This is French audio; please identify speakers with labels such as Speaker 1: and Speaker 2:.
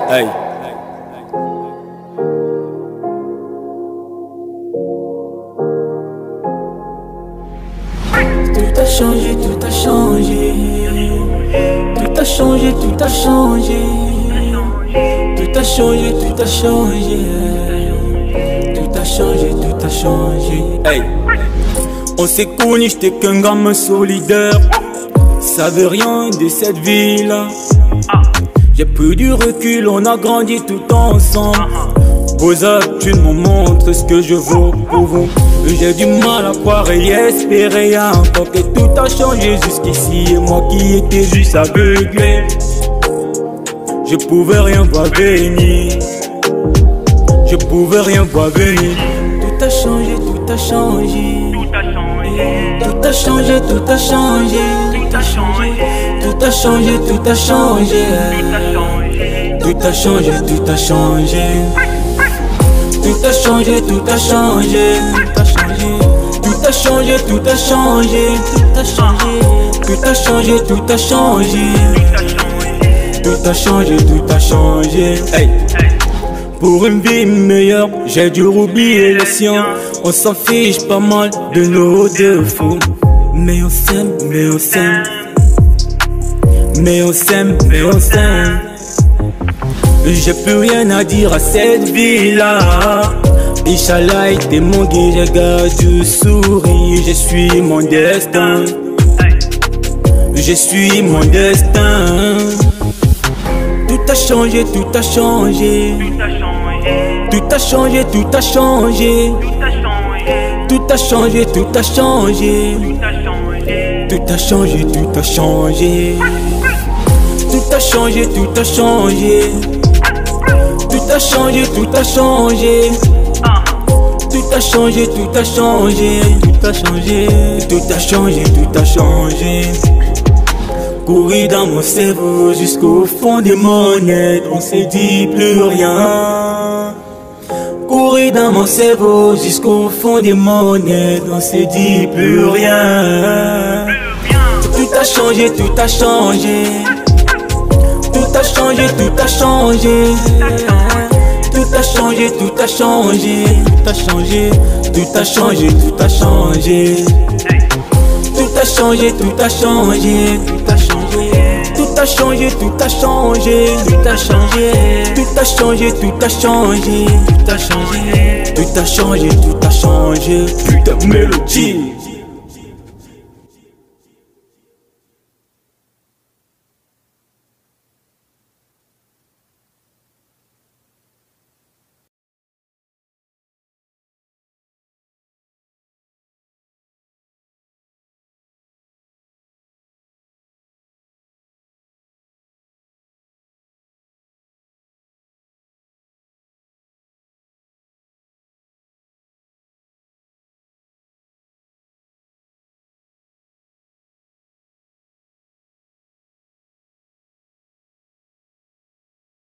Speaker 1: Hey.
Speaker 2: Tout a changé, tout a changé. Tout a changé, tout a changé. Tout a changé, tout a changé. Tout a changé, tout a changé.
Speaker 1: Hey. On s'est connus, j'étais qu'un gamin solidaire. Savais rien de cette vie-là. J'ai pris du recul, on a grandi tout ensemble. Vos actes me montrent ce que je vaux pour vous. J'ai du mal à croire et espérer encore que tout a changé jusqu'ici. Et moi qui étais juste aveuglé, je pouvais rien voir venir. Je pouvais rien voir venir.
Speaker 2: Tout a changé, tout a changé. Tout a changé, tout a changé. Tout a changé, tout a changé, tout a changé. Tout a changé, tout a changé. Tout a changé, tout a changé. Tout a changé, tout a changé. Tout a changé, tout a changé. Tout a changé, tout a changé. Tout a changé, tout a changé.
Speaker 1: Hey. Pour une vie meilleure, j'ai dû oublier les siens. On s'en fiche pas mal de nos défauts. Mais on s'aime, mais on s'aime. Mais on s'aime, mais on s'aime. J'ai plus rien à dire à cette vie-là. Inch'Allah était mon guide, je garde du sourire. Je suis mon destin. Je suis mon destin. Tout a changé, tout a changé. Tout a changé, tout a changé. Tout a changé, tout a changé. Tout a changé, tout a changé. Tout a changé, tout a changé. Tout a changé, tout a changé. Tout a changé, tout a changé. Tout a changé, tout a changé, tout a changé. Courir dans mon cerveau jusqu'au fond de mon être, on s'est dit plus rien. Courir dans mon cerveau jusqu'au fond de mon être, on s'est dit plus rien. Tout a changé, tout a changé. Tout a changé, tout a changé. Tout a changé, tout a changé. Tout a changé, tout a changé, tout a changé. Tout a changé, tout a changé. Tout a changé, tout a changé, tout a changé. Tout a changé, tout a changé, tout a changé. Tout a changé, tout a changé, tout a changé. Putain de mélodie.